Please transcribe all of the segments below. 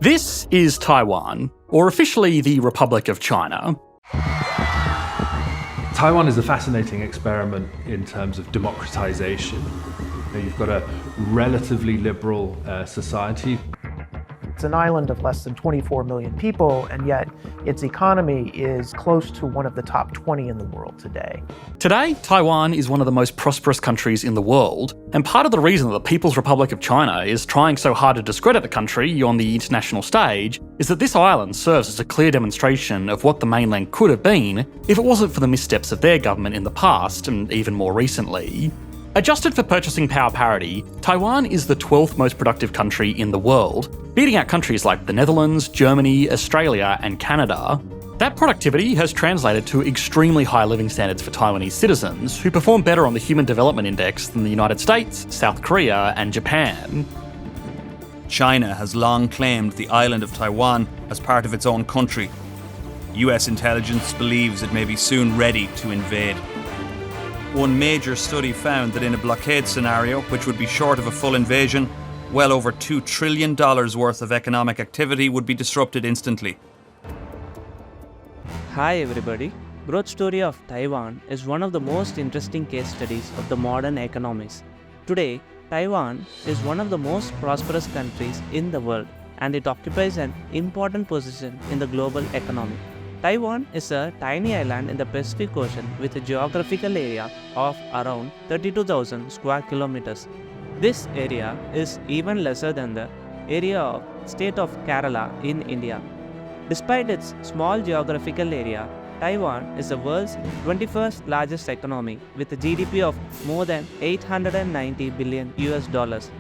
This is Taiwan, or officially the Republic of China. Taiwan is a fascinating experiment in terms of democratization. You've got a relatively liberal society. It's an island of less than 24 million people, and yet its economy is close to one of the top 20 in the world today. Today, Taiwan is one of the most prosperous countries in the world, and part of the reason that the People's Republic of China is trying so hard to discredit the country on the international stage is that this island serves as a clear demonstration of what the mainland could have been if it wasn't for the missteps of their government in the past, and even more recently. Adjusted for purchasing power parity, Taiwan is the 12th most productive country in the world, beating out countries like the Netherlands, Germany, Australia and Canada. That productivity has translated to extremely high living standards for Taiwanese citizens, who perform better on the Human Development Index than the United States, South Korea and Japan. China has long claimed the island of Taiwan as part of its own country. US intelligence believes it may be soon ready to invade. One major study found that in a blockade scenario, which would be short of a full invasion, well over $2 trillion worth of economic activity would be disrupted instantly. Hi everybody. Growth story of Taiwan is one of the most interesting case studies of the modern economies. Today, Taiwan is one of the most prosperous countries in the world, and it occupies an important position in the global economy. Taiwan is a tiny island in the Pacific Ocean with a geographical area of around 32,000 square kilometers. This area is even lesser than the area of state of Kerala in India. Despite its small geographical area, Taiwan is the world's 21st largest economy with a GDP of more than 890 billion US dollars.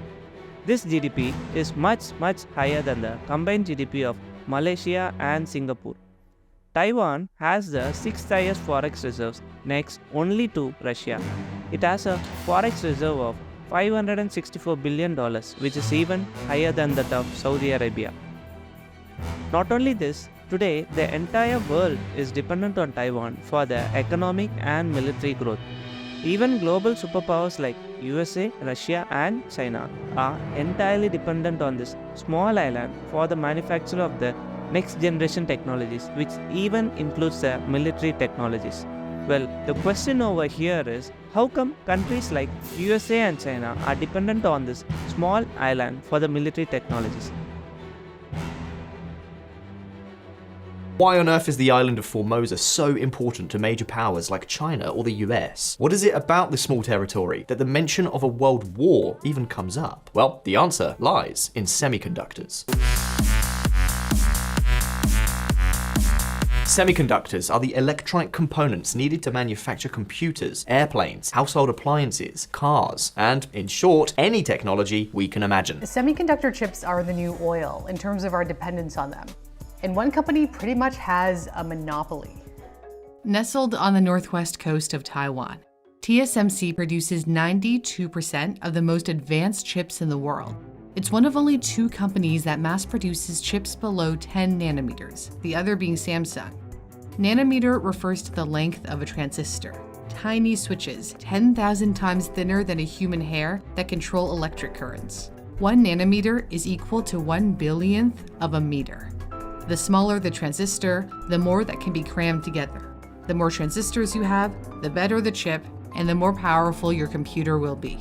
This GDP is much higher than the combined GDP of Malaysia and Singapore. Taiwan has the 6th highest forex reserves, next only to Russia. It has a forex reserve of $564 billion, which is even higher than that of Saudi Arabia. Not only this, today the entire world is dependent on Taiwan for their economic and military growth. Even global superpowers like USA, Russia and China are entirely dependent on this small island for the manufacture of the next generation technologies, which even includes their military technologies. Well, the question over here is, how come countries like USA and China are dependent on this small island for the military technologies? Why on earth is the island of Formosa so important to major powers like China or the US? What is it about this small territory that the mention of a world war even comes up? Well, the answer lies in semiconductors. Semiconductors are the electronic components needed to manufacture computers, airplanes, household appliances, cars, and, in short, any technology we can imagine. Semiconductor chips are the new oil in terms of our dependence on them. And one company pretty much has a monopoly. Nestled on the northwest coast of Taiwan, TSMC produces 92% of the most advanced chips in the world. It's one of only 2 companies that mass produces chips below 10 nanometers, the other being Samsung. Nanometer refers to the length of a transistor. Tiny switches, 10,000 times thinner than a human hair, that control electric currents. 1 nanometer is equal to 1/billionth of a meter. The smaller the transistor, the more that can be crammed together. The more transistors you have, the better the chip, and the more powerful your computer will be.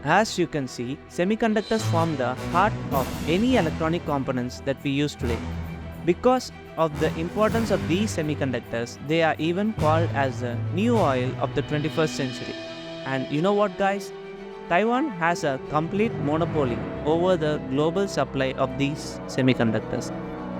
As you can see, semiconductors form the heart of any electronic components that we use today. Because of the importance of these semiconductors, they are even called as the new oil of the 21st century. And you know what, guys? Taiwan has a complete monopoly over the global supply of these semiconductors.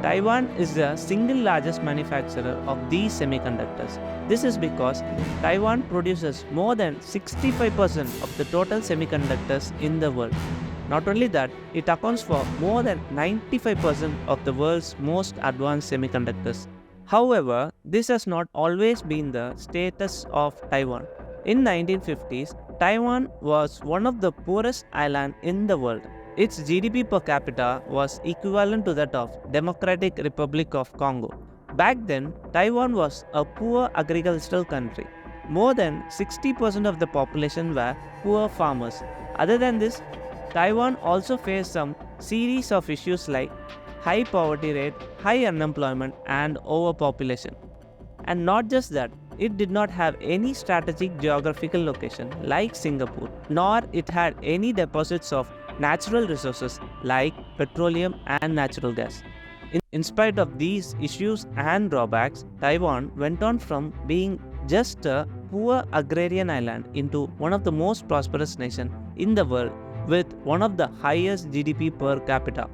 Taiwan is the single largest manufacturer of these semiconductors. This is because Taiwan produces more than 65% of the total semiconductors in the world. Not only that, it accounts for more than 95% of the world's most advanced semiconductors. However, this has not always been the status of Taiwan. In 1950s, Taiwan was one of the poorest islands in the world. Its GDP per capita was equivalent to that of Democratic Republic of Congo. Back then, Taiwan was a poor agricultural country. More than 60% of the population were poor farmers. Other than this, Taiwan also faced some series of issues like high poverty rate, high unemployment, and overpopulation. And not just that, it did not have any strategic geographical location like Singapore, nor it had any deposits of natural resources like petroleum and natural gas. In spite of these issues and drawbacks, Taiwan went on from being just a poor agrarian island into one of the most prosperous nations in the world with one of the highest GDP per capita.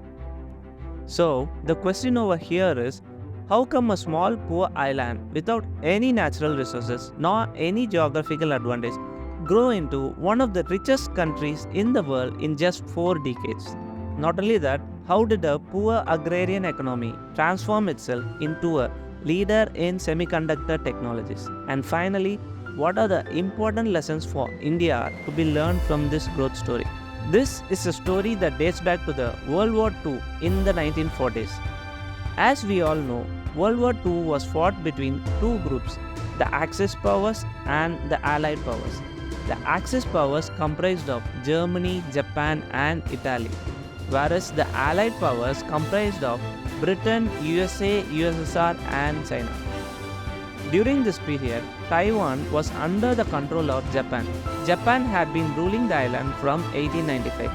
So, the question over here is, how come a small poor island without any natural resources nor any geographical advantage grow into one of the richest countries in the world in just 4 decades? Not only that, how did a poor agrarian economy transform itself into a leader in semiconductor technologies? And finally, what are the important lessons for India to be learned from this growth story? This is a story that dates back to the World War II in the 1940s. As we all know, World War II was fought between two groups, the Axis powers and the Allied powers. The Axis powers comprised of Germany, Japan and Italy, whereas the Allied powers comprised of Britain, USA, USSR and China. During this period, Taiwan was under the control of Japan. Japan had been ruling the island from 1895.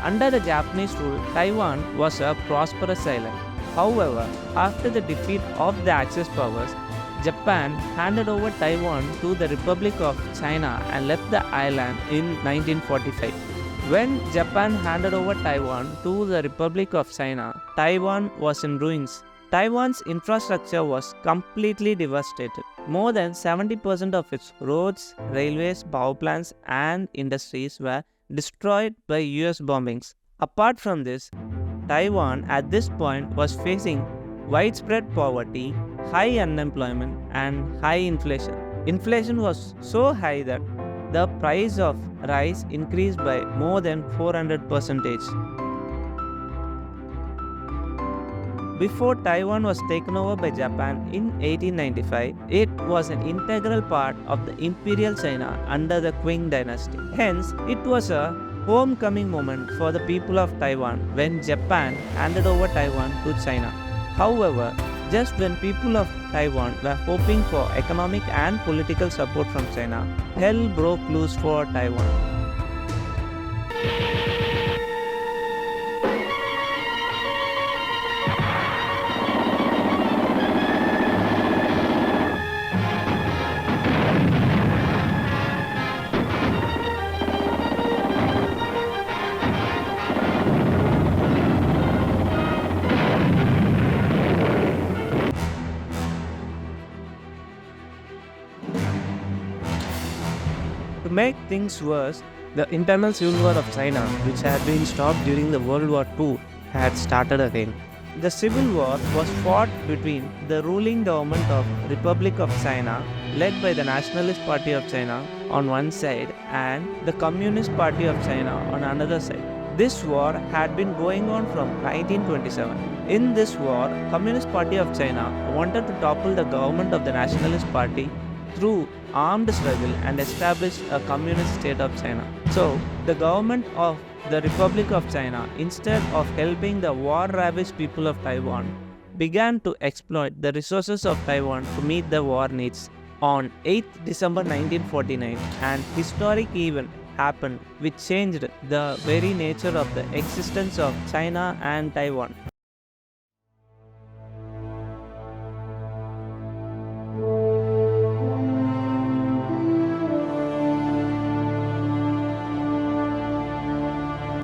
Under the Japanese rule, Taiwan was a prosperous island. However, after the defeat of the Axis powers, Japan handed over Taiwan to the Republic of China and left the island in 1945. When Japan handed over Taiwan to the Republic of China, Taiwan was in ruins. Taiwan's infrastructure was completely devastated. More than 70% of its roads, railways, power plants, and industries were destroyed by US bombings. Apart from this, Taiwan at this point was facing widespread poverty, high unemployment, and high inflation. Inflation was so high that the price of rice increased by more than 400%. Before Taiwan was taken over by Japan in 1895, it was an integral part of the Imperial China under the Qing dynasty. Hence, it was a homecoming moment for the people of Taiwan when Japan handed over Taiwan to China. However, just when people of Taiwan were hoping for economic and political support from China, hell broke loose for Taiwan. To make things worse, the internal civil war of China, which had been stopped during the World War II, had started again. The civil war was fought between the ruling government of Republic of China, led by the Nationalist Party of China on one side, and the Communist Party of China on another side. This war had been going on from 1927. In this war, Communist Party of China wanted to topple the government of the Nationalist Party through armed struggle and established a communist state of China. So, the government of the Republic of China, instead of helping the war-ravaged people of Taiwan, began to exploit the resources of Taiwan to meet the war needs. On 8th December 1949, an historic event happened which changed the very nature of the existence of China and Taiwan.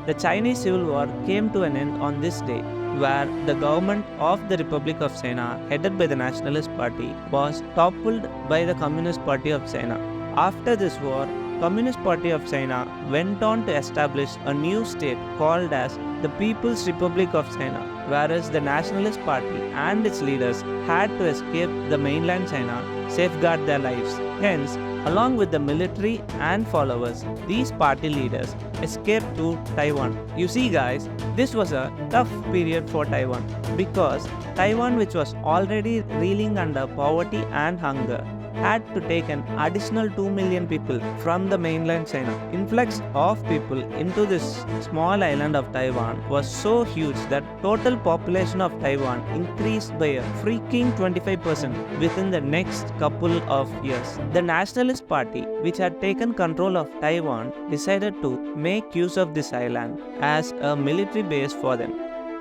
The Chinese Civil War came to an end on this day, where the government of the Republic of China, headed by the Nationalist Party, was toppled by the Communist Party of China. After this war, Communist Party of China went on to establish a new state called as the People's Republic of China, whereas the Nationalist Party and its leaders had to escape the mainland China, safeguard their lives. Hence, along with the military and followers, these party leaders escaped to Taiwan. You see guys, this was a tough period for Taiwan because Taiwan, which was already reeling under poverty and hunger, had to take an additional 2 million people from the mainland China. Influx of people into this small island of Taiwan was so huge that total population of Taiwan increased by a freaking 25% within the next couple of years. The Nationalist Party, which had taken control of Taiwan, decided to make use of this island as a military base for them,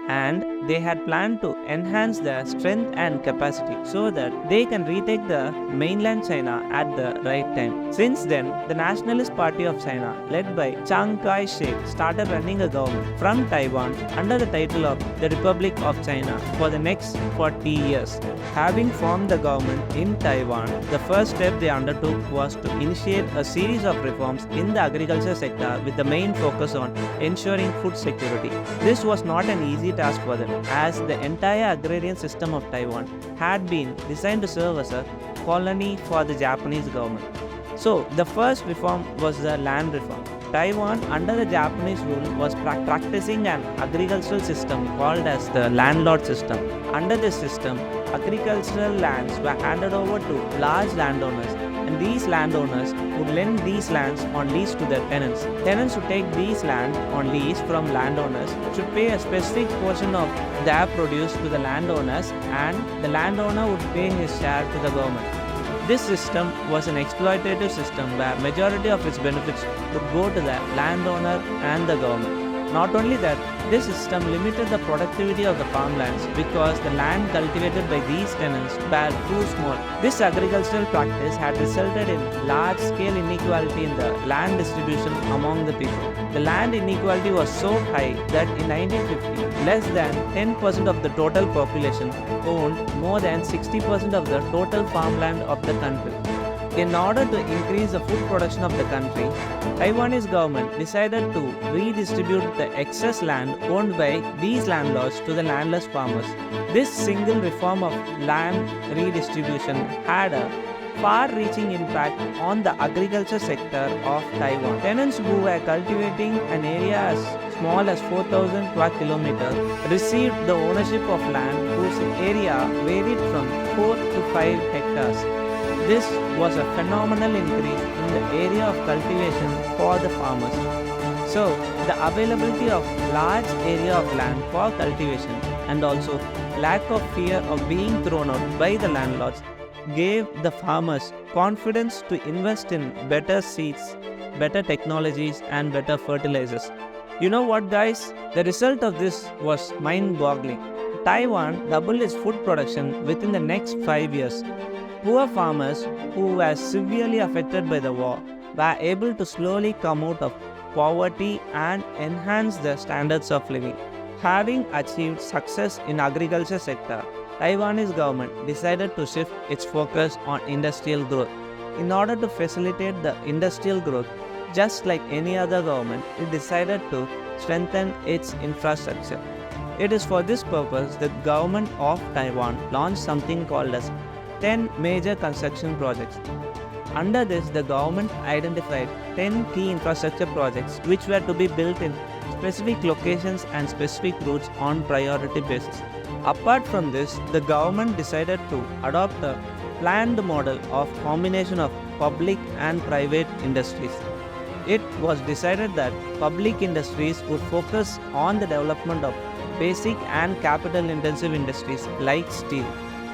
and they had planned to enhance their strength and capacity so that they can retake the mainland China at the right time. Since then, the Nationalist Party of China, led by Chiang Kai-shek, started running a government from Taiwan under the title of the Republic of China for the next 40 years. Having formed the government in Taiwan, the first step they undertook was to initiate a series of reforms in the agriculture sector with the main focus on ensuring food security. This was not an easy task for them, as the entire agrarian system of Taiwan had been designed to serve as a colony for the Japanese government. So, the first reform was the land reform. Taiwan, under the Japanese rule, was practicing an agricultural system called as the landlord system. Under this system, agricultural lands were handed over to large landowners, and these landowners would lend these lands on lease to their tenants. Tenants who take these land on lease from landowners should pay a specific portion of their produce to the landowners, and the landowner would pay his share to the government. This system was an exploitative system where majority of its benefits would go to the landowner and the government. Not only that, this system limited the productivity of the farmlands because the land cultivated by these tenants were too small. This agricultural practice had resulted in large-scale inequality in the land distribution among the people. The land inequality was so high that in 1950, less than 10% of the total population owned more than 60% of the total farmland of the country. In order to increase the food production of the country, Taiwanese government decided to redistribute the excess land owned by these landlords to the landless farmers. This single reform of land redistribution had a far-reaching impact on the agriculture sector of Taiwan. Tenants who were cultivating an area as small as 4,000 square kilometers received the ownership of land whose area varied from 4 to 5 hectares. This was a phenomenal increase in the area of cultivation for the farmers. So, the availability of large area of land for cultivation and also lack of fear of being thrown out by the landlords gave the farmers confidence to invest in better seeds, better technologies and better fertilizers. You know what, guys? The result of this was mind-boggling. Taiwan doubled its food production within the next 5 years. Poor farmers who were severely affected by the war were able to slowly come out of poverty and enhance their standards of living. Having achieved success in agriculture sector, Taiwanese government decided to shift its focus on industrial growth. In order to facilitate the industrial growth, just like any other government, it decided to strengthen its infrastructure. It is for this purpose that government of Taiwan launched something called as 10 major construction projects. Under this, the government identified 10 key infrastructure projects which were to be built in specific locations and specific routes on priority basis. Apart from this, the government decided to adopt a planned model of combination of public and private industries. It was decided that public industries would focus on the development of basic and capital-intensive industries like steel,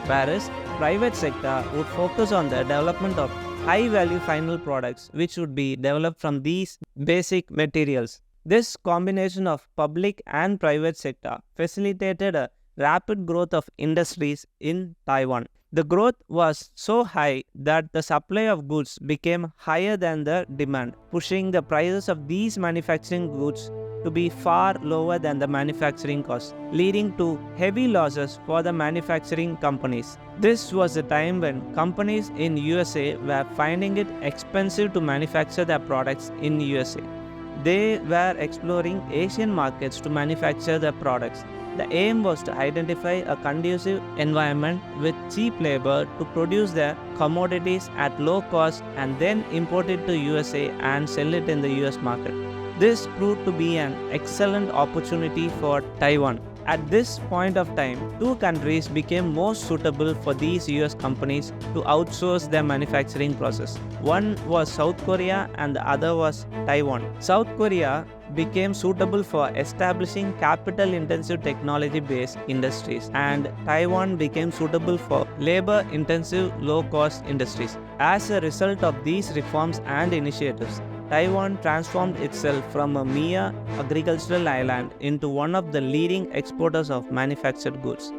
whereas private sector would focus on the development of high-value final products which would be developed from these basic materials. This combination of public and private sector facilitated a rapid growth of industries in Taiwan. The growth was so high that the supply of goods became higher than the demand, pushing the prices of these manufacturing goods to be far lower than the manufacturing cost, leading to heavy losses for the manufacturing companies. This was a time when companies in USA were finding it expensive to manufacture their products in USA. They were exploring Asian markets to manufacture their products. The aim was to identify a conducive environment with cheap labor to produce their commodities at low cost and then import it to USA and sell it in the US market. This proved to be an excellent opportunity for Taiwan, At this point of time, two countries became most suitable for these US companies to outsource their manufacturing process. One was South Korea and the other was Taiwan. South Korea became suitable for establishing capital-intensive technology-based industries, and Taiwan became suitable for labor-intensive, low-cost industries. As a result of these reforms and initiatives, Taiwan transformed itself from a mere agricultural island into one of the leading exporters of manufactured goods.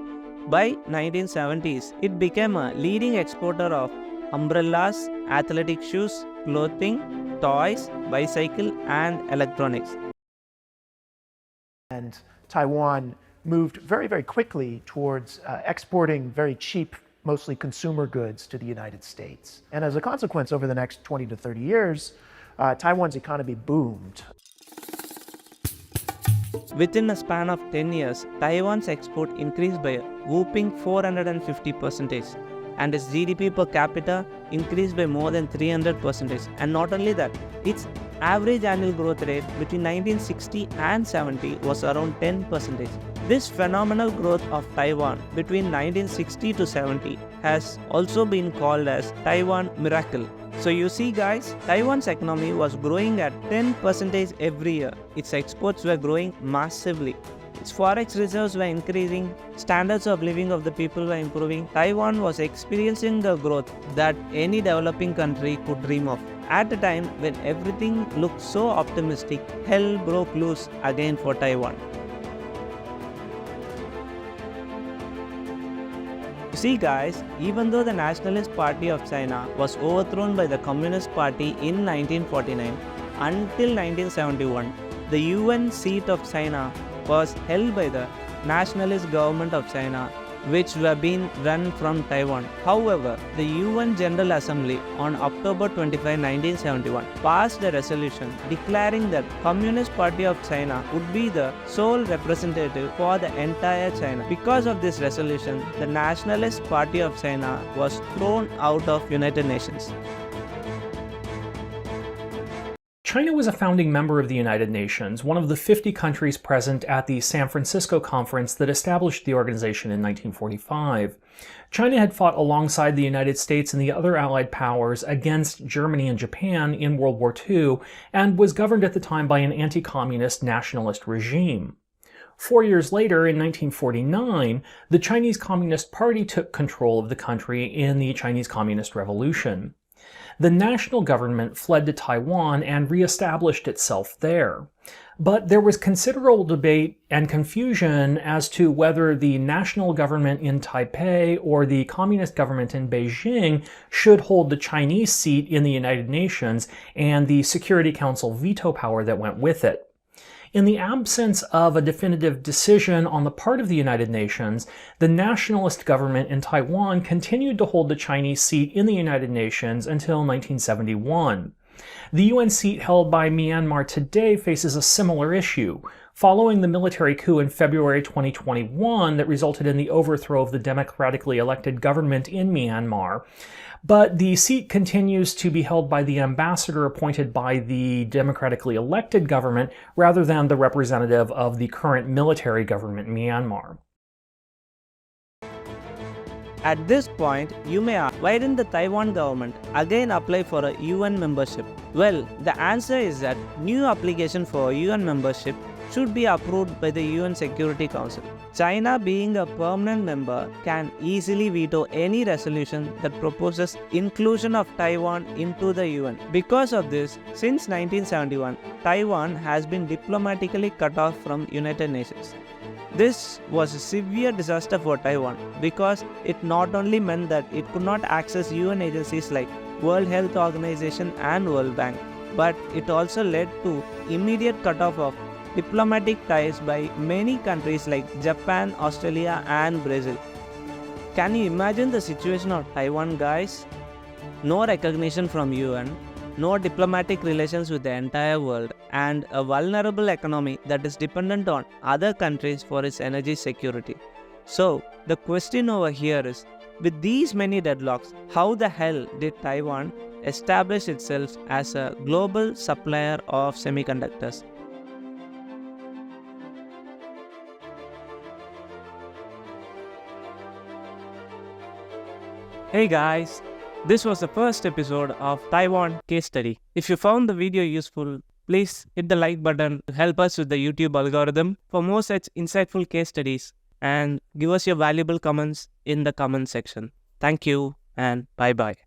By 1970s, it became a leading exporter of umbrellas, athletic shoes, clothing, toys, bicycle, and electronics. And Taiwan moved very, very quickly towards exporting very cheap, mostly consumer goods to the United States. And as a consequence, over the next 20 to 30 years, Taiwan's economy boomed. Within a span of 10 years, Taiwan's export increased by a whopping 450%, and its GDP per capita increased by more than 300%. And not only that, its average annual growth rate between 1960 and 70 was around 10%. This phenomenal growth of Taiwan between 1960 to 70 has also been called as Taiwan Miracle. So you see guys, Taiwan's economy was growing at 10% every year. Its exports were growing massively. Its forex reserves were increasing, standards of living of the people were improving. Taiwan was experiencing the growth that any developing country could dream of. At a time when everything looked so optimistic, hell broke loose again for Taiwan. See guys, even though the Nationalist Party of China was overthrown by the Communist Party in 1949, until 1971, the UN seat of China was held by the Nationalist Government of China, which were being run from Taiwan. However, the UN General Assembly on October 25, 1971 passed a resolution declaring that Communist Party of China would be the sole representative for the entire China. Because of this resolution, the Nationalist Party of China was thrown out of United Nations. China was a founding member of the United Nations, one of the 50 countries present at the San Francisco Conference that established the organization in 1945. China had fought alongside the United States and the other Allied powers against Germany and Japan in World War II, and was governed at the time by an anti-communist nationalist regime. 4 years later, in 1949, the Chinese Communist Party took control of the country in the Chinese Communist Revolution. The national government fled to Taiwan and re-established itself there. But there was considerable debate and confusion as to whether the national government in Taipei or the communist government in Beijing should hold the Chinese seat in the United Nations and the Security Council veto power that went with it. In the absence of a definitive decision on the part of the United Nations, the nationalist government in Taiwan continued to hold the Chinese seat in the United Nations until 1971. The UN seat held by Myanmar today faces a similar issue. Following the military coup in February 2021 that resulted in the overthrow of the democratically elected government in Myanmar, but the seat continues to be held by the ambassador appointed by the democratically elected government rather than the representative of the current military government in Myanmar. At this point, you may ask, why didn't the Taiwan government again apply for a UN membership? Well, the answer is that new application for UN membership should be approved by the UN Security Council. China, being a permanent member, can easily veto any resolution that proposes inclusion of Taiwan into the UN. Because of this, since 1971, Taiwan has been diplomatically cut off from United Nations. This was a severe disaster for Taiwan because it not only meant that it could not access UN agencies like World Health Organization and World Bank, but it also led to immediate cutoff of diplomatic ties by many countries like Japan, Australia and Brazil. Can you imagine the situation of Taiwan, guys? No recognition from UN, no diplomatic relations with the entire world, and a vulnerable economy that is dependent on other countries for its energy security. So, the question over here is, with these many deadlocks, how the hell did Taiwan establish itself as a global supplier of semiconductors? Hey guys, this was the first episode of Taiwan Case Study. If you found the video useful, please hit the like button to help us with the YouTube algorithm for more such insightful case studies, and give us your valuable comments in the comment section. Thank you and bye bye.